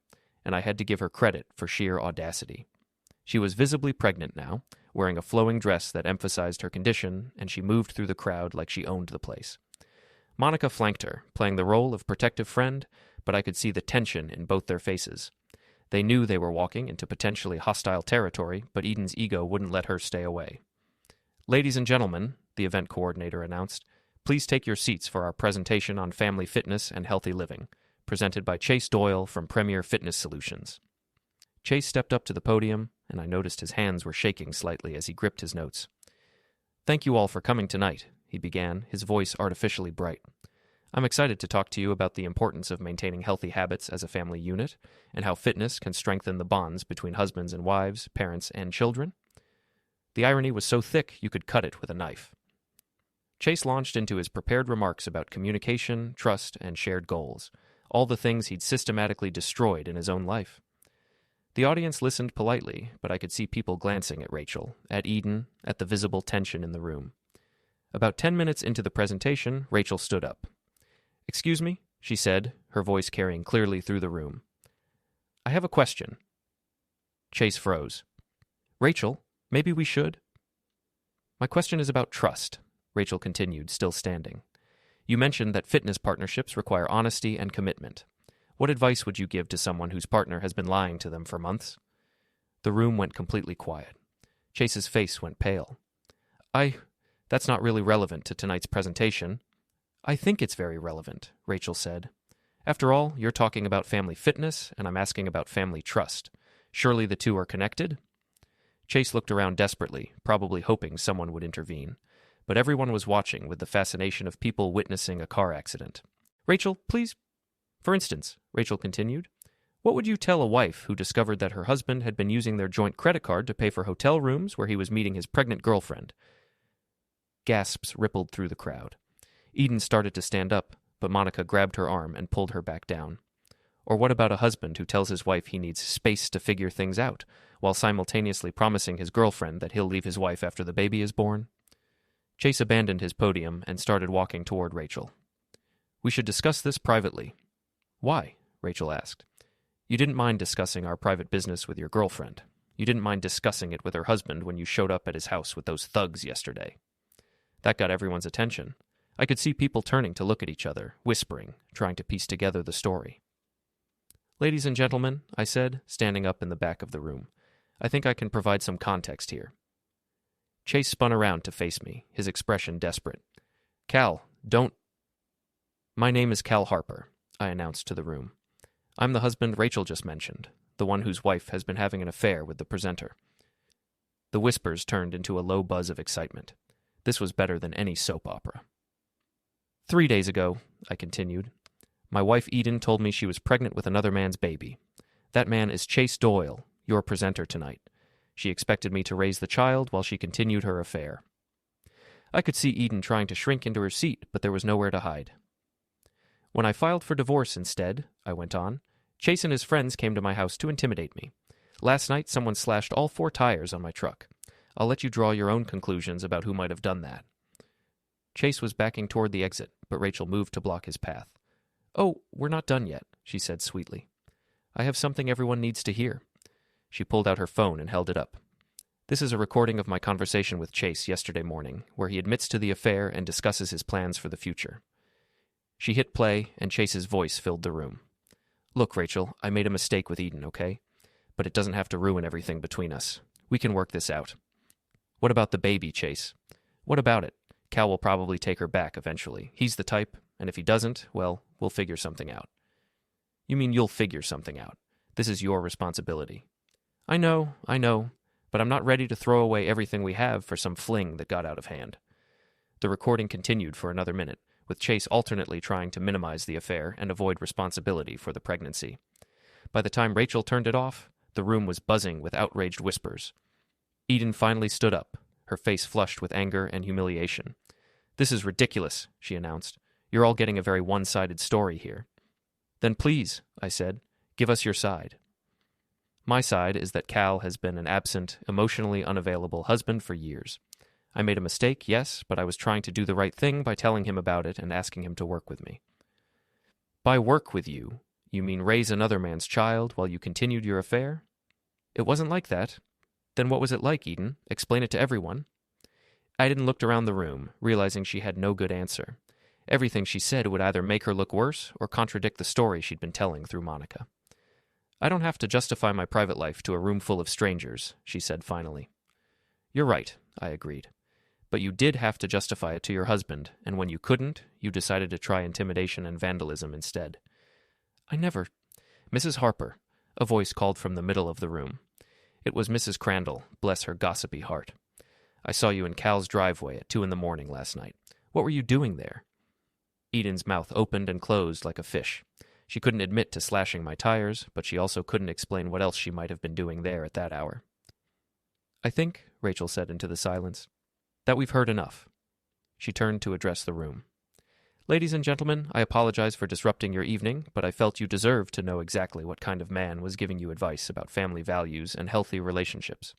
and I had to give her credit for sheer audacity. She was visibly pregnant now, wearing a flowing dress that emphasized her condition, and she moved through the crowd like she owned the place. Monica flanked her, playing the role of protective friend, but I could see the tension in both their faces. They knew they were walking into potentially hostile territory, but Eden's ego wouldn't let her stay away. "Ladies and gentlemen," the event coordinator announced, "please take your seats for our presentation on family fitness and healthy living, presented by Chase Doyle from Premier Fitness Solutions." Chase stepped up to the podium, and I noticed his hands were shaking slightly as he gripped his notes. "Thank you all for coming tonight," he began, his voice artificially bright. "I'm excited to talk to you about the importance of maintaining healthy habits as a family unit, and how fitness can strengthen the bonds between husbands and wives, parents and children." The irony was so thick you could cut it with a knife. Chase launched into his prepared remarks about communication, trust, and shared goals, all the things he'd systematically destroyed in his own life. The audience listened politely, but I could see people glancing at Rachel, at Eden, at the visible tension in the room. About 10 minutes into the presentation, Rachel stood up. "Excuse me," she said, her voice carrying clearly through the room. "I have a question." Chase froze. "Rachel, maybe we should?" "My question is about trust," Rachel continued, still standing. "You mentioned that fitness partnerships require honesty and commitment. What advice would you give to someone whose partner has been lying to them for months?" The room went completely quiet. Chase's face went pale. That's not really relevant to tonight's presentation." "I think it's very relevant," Rachel said. "After all, you're talking about family fitness, and I'm asking about family trust. Surely the two are connected?" Chase looked around desperately, probably hoping someone would intervene. But everyone was watching with the fascination of people witnessing a car accident. "Rachel, please. For instance," Rachel continued, "what would you tell a wife who discovered that her husband had been using their joint credit card to pay for hotel rooms where he was meeting his pregnant girlfriend?" Gasps rippled through the crowd. Eden started to stand up, but Monica grabbed her arm and pulled her back down. Or what about a husband who tells his wife he needs space to figure things out, while simultaneously promising his girlfriend that he'll leave his wife after the baby is born? Chase abandoned his podium and started walking toward Rachel. "We should discuss this privately." "Why?" Rachel asked. "You didn't mind discussing our private business with your girlfriend. You didn't mind discussing it with her husband when you showed up at his house with those thugs yesterday." That got everyone's attention. I could see people turning to look at each other, whispering, trying to piece together the story. "Ladies and gentlemen," I said, standing up in the back of the room, "I think I can provide some context here." Chase spun around to face me, his expression desperate. "Cal, don't—" "My name is Cal Harper," I announced to the room. "I'm the husband Rachel just mentioned, the one whose wife has been having an affair with the presenter." The whispers turned into a low buzz of excitement. This was better than any soap opera. 3 days ago," I continued, "my wife Eden told me she was pregnant with another man's baby. That man is Chase Doyle, your presenter tonight. She expected me to raise the child while she continued her affair." I could see Eden trying to shrink into her seat, but there was nowhere to hide. "When I filed for divorce instead," I went on, "Chase and his friends came to my house to intimidate me. Last night someone slashed all 4 tires on my truck. I'll let you draw your own conclusions about who might have done that." Chase was backing toward the exit, but Rachel moved to block his path. "Oh, we're not done yet," she said sweetly. "I have something everyone needs to hear." She pulled out her phone and held it up. "This is a recording of my conversation with Chase yesterday morning, where he admits to the affair and discusses his plans for the future." She hit play, and Chase's voice filled the room. "Look, Rachel, I made a mistake with Eden, okay? But it doesn't have to ruin everything between us. We can work this out." "What about the baby, Chase?" "What about it? Cal will probably take her back eventually. He's the type, and if he doesn't, well, we'll figure something out." "You mean you'll figure something out? This is your responsibility." I know, but I'm not ready to throw away everything we have for some fling that got out of hand." The recording continued for another minute, with Chase alternately trying to minimize the affair and avoid responsibility for the pregnancy. By the time Rachel turned it off, the room was buzzing with outraged whispers. Eden finally stood up, her face flushed with anger and humiliation. "This is ridiculous," she announced. "You're all getting a very one-sided story here." "Then please," I said, "give us your side." "My side is that Cal has been an absent, emotionally unavailable husband for years. I made a mistake, yes, but I was trying to do the right thing by telling him about it and asking him to work with me." "By work with you, you mean raise another man's child while you continued your affair?" "It wasn't like that." "Then what was it like, Eden? Explain it to everyone." Iden looked around the room, realizing she had no good answer. Everything she said would either make her look worse or contradict the story she'd been telling through Monica. I don't have to justify my private life to a room full of strangers, she said finally. You're right, I agreed. But you did have to justify it to your husband, and when you couldn't, you decided to try intimidation and vandalism instead. I never... Mrs. Harper, a voice called from the middle of the room. It was Mrs. Crandall, bless her gossipy heart. I saw you in Cal's driveway at 2 a.m. last night. What were you doing there? Eden's mouth opened and closed like a fish. She couldn't admit to slashing my tires, but she also couldn't explain what else she might have been doing there at that hour. I think, Rachel said into the silence, that we've heard enough. She turned to address the room. Ladies and gentlemen, I apologize for disrupting your evening, but I felt you deserved to know exactly what kind of man was giving you advice about family values and healthy relationships.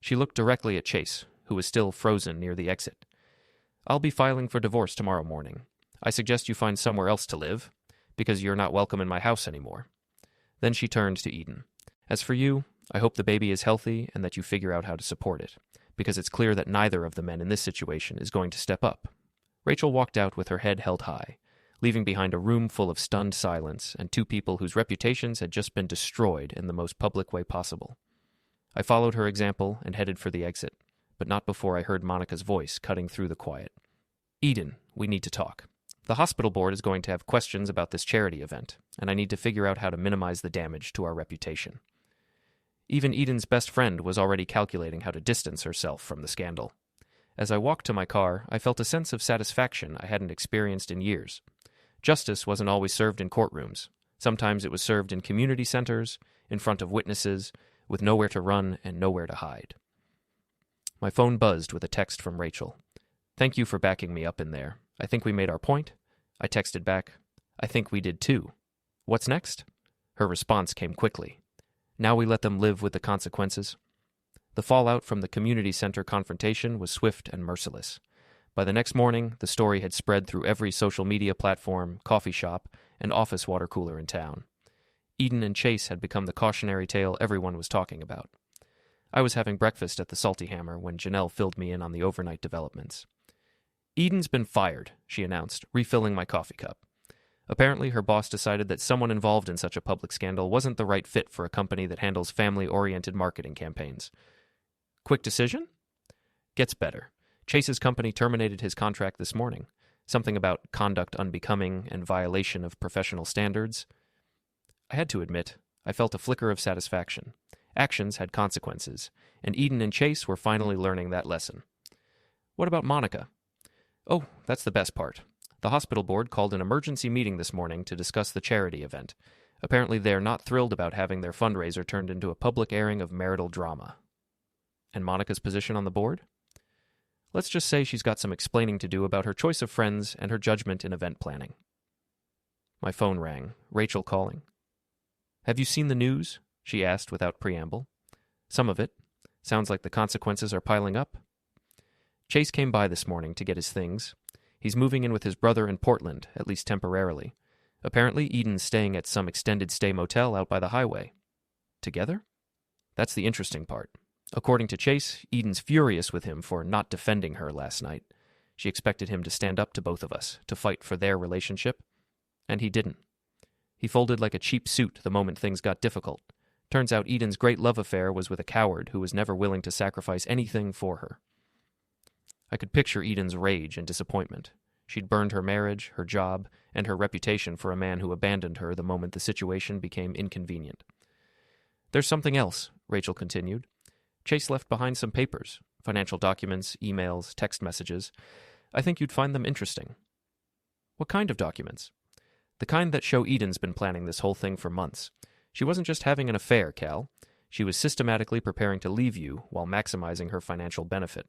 She looked directly at Chase, who was still frozen near the exit. I'll be filing for divorce tomorrow morning. I suggest you find somewhere else to live, because you're not welcome in my house anymore. Then she turned to Eden. As for you, I hope the baby is healthy and that you figure out how to support it, because it's clear that neither of the men in this situation is going to step up. Rachel walked out with her head held high, leaving behind a room full of stunned silence and 2 people whose reputations had just been destroyed in the most public way possible. I followed her example and headed for the exit, but not before I heard Monica's voice cutting through the quiet. Eden, we need to talk. The hospital board is going to have questions about this charity event, and I need to figure out how to minimize the damage to our reputation. Even Eden's best friend was already calculating how to distance herself from the scandal. As I walked to my car, I felt a sense of satisfaction I hadn't experienced in years. Justice wasn't always served in courtrooms. Sometimes it was served in community centers, in front of witnesses, with nowhere to run and nowhere to hide. My phone buzzed with a text from Rachel. Thank you for backing me up in there. I think we made our point. I texted back, I think we did too. What's next? Her response came quickly. Now we let them live with the consequences. The fallout from the community center confrontation was swift and merciless. By the next morning, the story had spread through every social media platform, coffee shop, and office water cooler in town. Eden and Chase had become the cautionary tale everyone was talking about. I was having breakfast at the Salty Hammer when Janelle filled me in on the overnight developments. Eden's been fired, she announced, refilling my coffee cup. Apparently, her boss decided that someone involved in such a public scandal wasn't the right fit for a company that handles family-oriented marketing campaigns. Quick decision? Gets better. Chase's company terminated his contract this morning. Something about conduct unbecoming and violation of professional standards. I had to admit, I felt a flicker of satisfaction. Actions had consequences, and Eden and Chase were finally learning that lesson. What about Monica? Oh, that's the best part. The hospital board called an emergency meeting this morning to discuss the charity event. Apparently they're not thrilled about having their fundraiser turned into a public airing of marital drama. And Monica's position on the board? Let's just say she's got some explaining to do about her choice of friends and her judgment in event planning. My phone rang, Rachel calling. Have you seen the news? She asked without preamble. Some of it. Sounds like the consequences are piling up. Chase came by this morning to get his things. He's moving in with his brother in Portland, at least temporarily. Apparently Eden's staying at some extended stay motel out by the highway. Together? That's the interesting part. According to Chase, Eden's furious with him for not defending her last night. She expected him to stand up to both of us, to fight for their relationship. And he didn't. He folded like a cheap suit the moment things got difficult. Turns out Eden's great love affair was with a coward who was never willing to sacrifice anything for her. I could picture Eden's rage and disappointment. She'd burned her marriage, her job, and her reputation for a man who abandoned her the moment the situation became inconvenient. There's something else, Rachel continued. Chase left behind some papers, financial documents, emails, text messages. I think you'd find them interesting. What kind of documents? The kind that show Eden's been planning this whole thing for months. She wasn't just having an affair, Cal. She was systematically preparing to leave you while maximizing her financial benefit.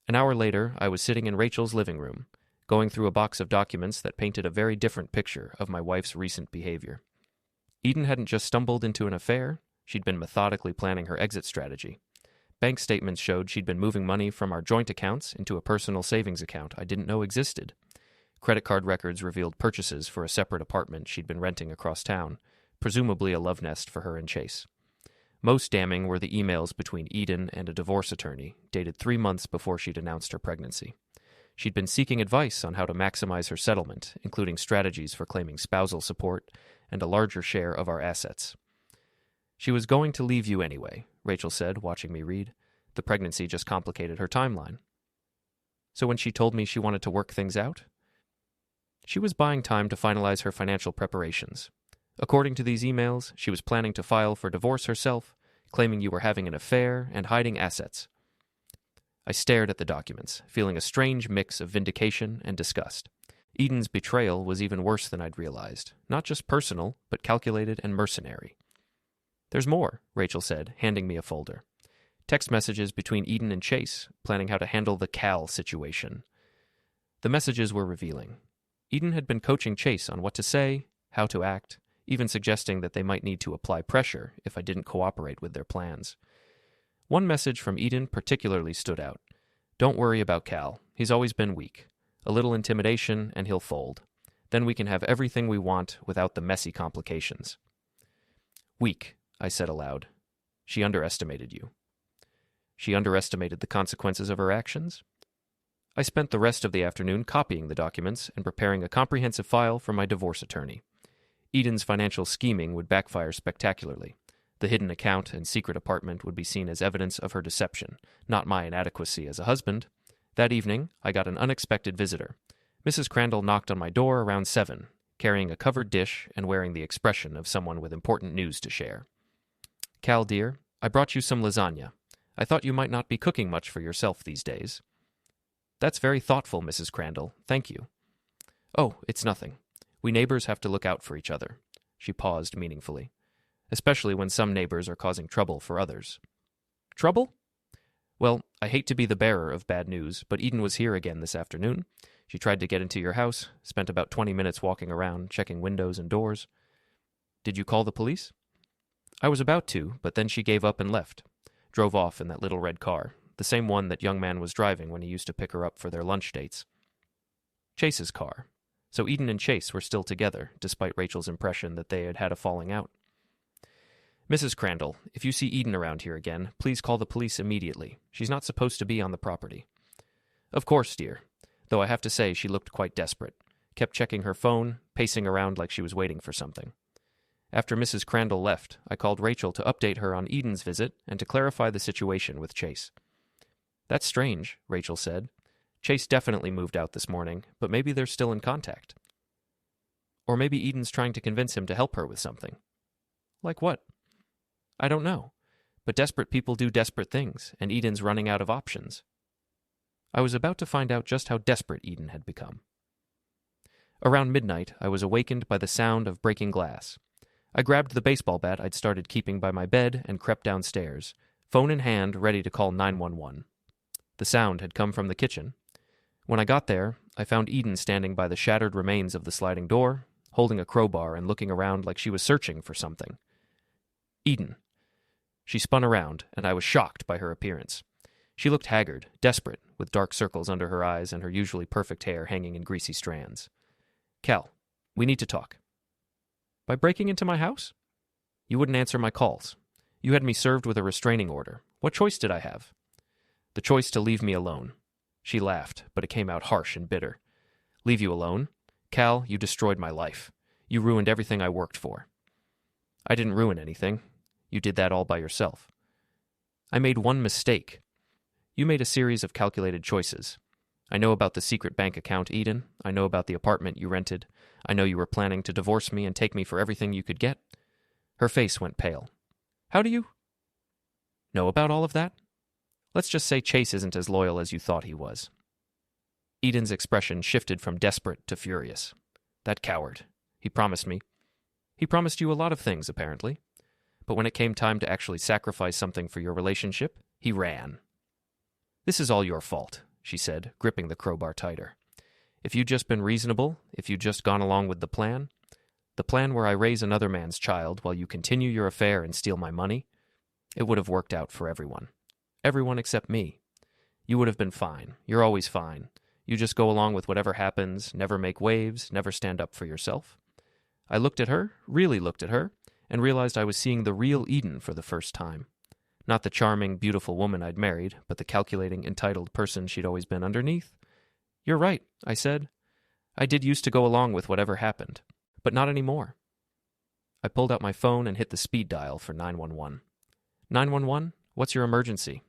An hour later, I was sitting in Rachel's living room, going through a box of documents that painted a very different picture of my wife's recent behavior. Eden hadn't just stumbled into an affair. She'd been methodically planning her exit strategy. Bank statements showed she'd been moving money from our joint accounts into a personal savings account I didn't know existed. Credit card records revealed purchases for a separate apartment she'd been renting across town, presumably a love nest for her and Chase. Most damning were the emails between Eden and a divorce attorney, dated 3 months before she'd announced her pregnancy. She'd been seeking advice on how to maximize her settlement, including strategies for claiming spousal support and a larger share of our assets. She was going to leave you anyway, Rachel said, watching me read. The pregnancy just complicated her timeline. So when she told me she wanted to work things out? She was buying time to finalize her financial preparations. According to these emails, she was planning to file for divorce herself, claiming you were having an affair and hiding assets. I stared at the documents, feeling a strange mix of vindication and disgust. Eden's betrayal was even worse than I'd realized, not just personal, but calculated and mercenary. There's more, Rachel said, handing me a folder. Text messages between Eden and Chase, planning how to handle the Cal situation. The messages were revealing. Eden had been coaching Chase on what to say, how to act, even suggesting that they might need to apply pressure if I didn't cooperate with their plans. One message from Eden particularly stood out. Don't worry about Cal. He's always been weak. A little intimidation and he'll fold. Then we can have everything we want without the messy complications. Weak, I said aloud. She underestimated you. She underestimated the consequences of her actions? I spent the rest of the afternoon copying the documents and preparing a comprehensive file for my divorce attorney. Eden's financial scheming would backfire spectacularly. The hidden account and secret apartment would be seen as evidence of her deception, not my inadequacy as a husband. That evening, I got an unexpected visitor. Mrs. Crandall knocked on my door around 7, carrying a covered dish and wearing the expression of someone with important news to share. Cal, dear, I brought you some lasagna. I thought you might not be cooking much for yourself these days. That's very thoughtful, Mrs. Crandall. Thank you. Oh, it's nothing. We neighbors have to look out for each other. She paused meaningfully. Especially when some neighbors are causing trouble for others. Trouble? Well, I hate to be the bearer of bad news, but Eden was here again this afternoon. She tried to get into your house, spent about 20 minutes walking around, checking windows and doors. Did you call the police? I was about to, but then she gave up and left. Drove off in that little red car, the same one that young man was driving when he used to pick her up for their lunch dates. Chase's car. So Eden and Chase were still together, despite Rachel's impression that they had had a falling out. Mrs. Crandall, if you see Eden around here again, please call the police immediately. She's not supposed to be on the property. Of course, dear. Though I have to say she looked quite desperate. Kept checking her phone, pacing around like she was waiting for something. After Mrs. Crandall left, I called Rachel to update her on Eden's visit and to clarify the situation with Chase. That's strange, Rachel said. Chase definitely moved out this morning, but maybe they're still in contact. Or maybe Eden's trying to convince him to help her with something. Like what? I don't know, but desperate people do desperate things, and Eden's running out of options. I was about to find out just how desperate Eden had become. Around midnight, I was awakened by the sound of breaking glass. I grabbed the baseball bat I'd started keeping by my bed and crept downstairs, phone in hand, ready to call 911. The sound had come from the kitchen. When I got there, I found Eden standing by the shattered remains of the sliding door, holding a crowbar and looking around like she was searching for something. Eden. She spun around, and I was shocked by her appearance. She looked haggard, desperate, with dark circles under her eyes and her usually perfect hair hanging in greasy strands. Cal, we need to talk. By breaking into my house? You wouldn't answer my calls. You had me served with a restraining order. What choice did I have? The choice to leave me alone. She laughed, but it came out harsh and bitter. Leave you alone? Cal, you destroyed my life. You ruined everything I worked for. I didn't ruin anything. You did that all by yourself. I made one mistake. You made a series of calculated choices. I know about the secret bank account, Eden. I know about the apartment you rented. I know you were planning to divorce me and take me for everything you could get. Her face went pale. How do you know about all of that? Let's just say Chase isn't as loyal as you thought he was. Eden's expression shifted from desperate to furious. That coward. He promised me. He promised you a lot of things, apparently. But when it came time to actually sacrifice something for your relationship, he ran. This is all your fault, she said, gripping the crowbar tighter. If you'd just been reasonable, if you'd just gone along with the plan where I raise another man's child while you continue your affair and steal my money, it would have worked out for everyone. Everyone except me. You would have been fine. You're always fine. You just go along with whatever happens, never make waves, never stand up for yourself. I looked at her, really looked at her, and realized I was seeing the real Eden for the first time. Not the charming, beautiful woman I'd married, but the calculating, entitled person she'd always been underneath. You're right, I said. I did used to go along with whatever happened, but not anymore. I pulled out my phone and hit the speed dial for 911. 911? What's your emergency?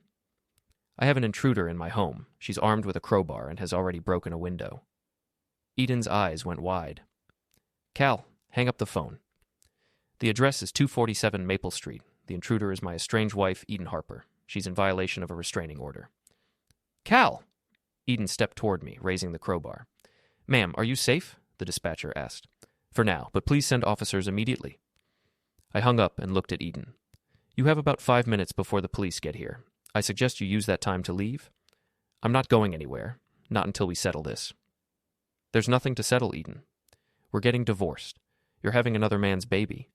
I have an intruder in my home. She's armed with a crowbar and has already broken a window. Eden's eyes went wide. Cal, hang up the phone. The address is 247 Maple Street. The intruder is my estranged wife, Eden Harper. She's in violation of a restraining order. Cal! Eden stepped toward me, raising the crowbar. Ma'am, are you safe? The dispatcher asked. For now, but please send officers immediately. I hung up and looked at Eden. You have about 5 minutes before the police get here. I suggest you use that time to leave. I'm not going anywhere, not until we settle this. There's nothing to settle, Eden. We're getting divorced. You're having another man's baby.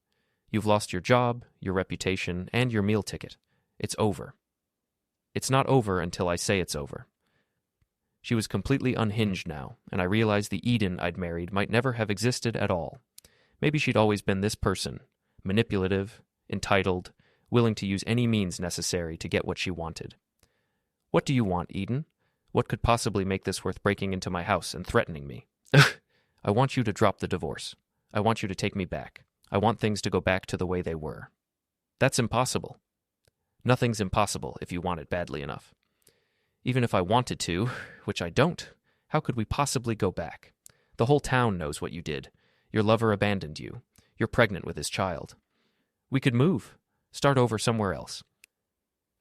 You've lost your job, your reputation, and your meal ticket. It's over. It's not over until I say it's over. She was completely unhinged now, and I realized the Eden I'd married might never have existed at all. Maybe she'd always been this person, manipulative, entitled, willing to use any means necessary to get what she wanted. What do you want, Eden? What could possibly make this worth breaking into my house and threatening me? I want you to drop the divorce. I want you to take me back. I want things to go back to the way they were. That's impossible. Nothing's impossible if you want it badly enough. Even if I wanted to, which I don't, how could we possibly go back? The whole town knows what you did. Your lover abandoned you. You're pregnant with his child. We could move. Start over somewhere else.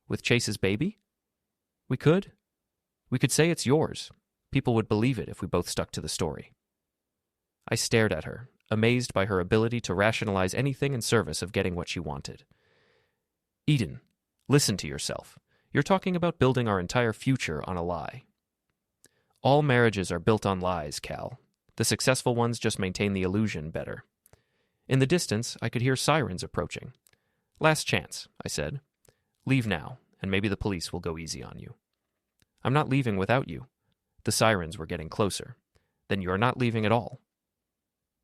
With Chase's baby? We could. We could say it's yours. People would believe it if we both stuck to the story. I stared at her, amazed by her ability to rationalize anything in service of getting what she wanted. Eden, listen to yourself. You're talking about building our entire future on a lie. All marriages are built on lies, Cal. The successful ones just maintain the illusion better. In the distance, I could hear sirens approaching. Last chance, I said. Leave now, and maybe the police will go easy on you. I'm not leaving without you. The sirens were getting closer. Then you're not leaving at all.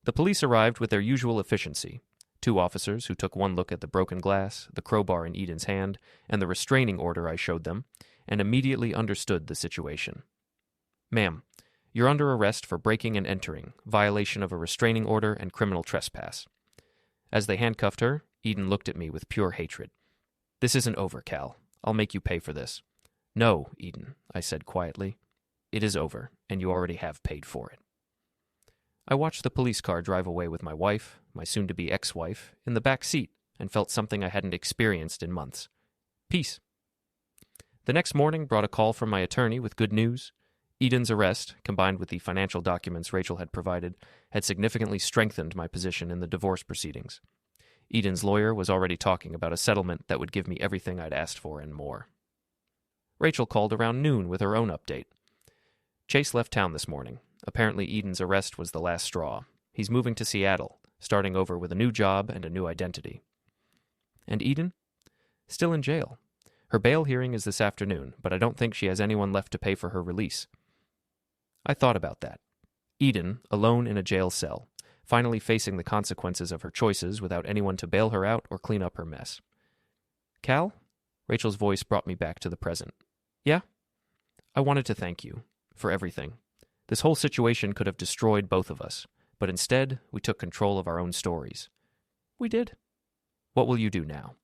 The police arrived with their usual efficiency. 2 officers who took one look at the broken glass, the crowbar in Eden's hand, and the restraining order I showed them, and immediately understood the situation. Ma'am, you're under arrest for breaking and entering, violation of a restraining order, and criminal trespass. As they handcuffed her, Eden looked at me with pure hatred. This isn't over, Cal. I'll make you pay for this. No, Eden, I said quietly. It is over, and you already have paid for it. I watched the police car drive away with my wife, my soon-to-be ex-wife, in the back seat and felt something I hadn't experienced in months. Peace. The next morning brought a call from my attorney with good news. Eden's arrest, combined with the financial documents Rachel had provided, had significantly strengthened my position in the divorce proceedings. Eden's lawyer was already talking about a settlement that would give me everything I'd asked for and more. Rachel called around noon with her own update. Chase left town this morning. Apparently Eden's arrest was the last straw. He's moving to Seattle, starting over with a new job and a new identity. And Eden? Still in jail. Her bail hearing is this afternoon, but I don't think she has anyone left to pay for her release. I thought about that. Eden, alone in a jail cell, finally facing the consequences of her choices without anyone to bail her out or clean up her mess. Cal? Rachel's voice brought me back to the present. Yeah? I wanted to thank you for everything. This whole situation could have destroyed both of us, but instead, we took control of our own stories. We did. What will you do now?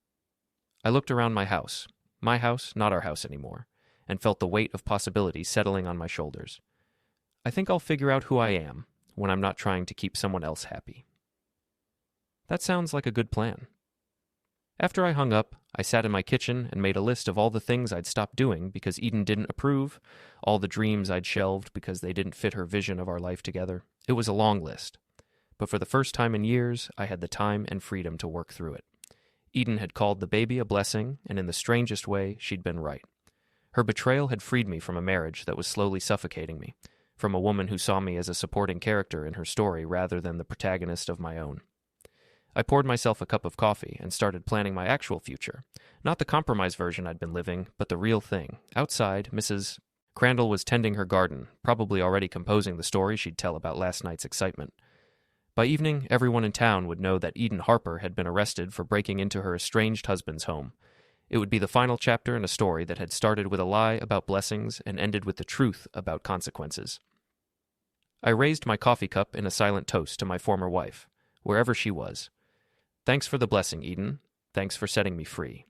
I looked around my house, not our house anymore, and felt the weight of possibility settling on my shoulders. I think I'll figure out who I am when I'm not trying to keep someone else happy. That sounds like a good plan. After I hung up, I sat in my kitchen and made a list of all the things I'd stopped doing because Eden didn't approve, all the dreams I'd shelved because they didn't fit her vision of our life together. It was a long list. But for the first time in years, I had the time and freedom to work through it. Eden had called the baby a blessing, and in the strangest way, she'd been right. Her betrayal had freed me from a marriage that was slowly suffocating me, from a woman who saw me as a supporting character in her story rather than the protagonist of my own. I poured myself a cup of coffee and started planning my actual future. Not the compromise version I'd been living, but the real thing. Outside, Mrs. Crandall was tending her garden, probably already composing the story she'd tell about last night's excitement. By evening, everyone in town would know that Eden Harper had been arrested for breaking into her estranged husband's home. It would be the final chapter in a story that had started with a lie about blessings and ended with the truth about consequences. I raised my coffee cup in a silent toast to my former wife, wherever she was. Thanks for the blessing, Eden. Thanks for setting me free.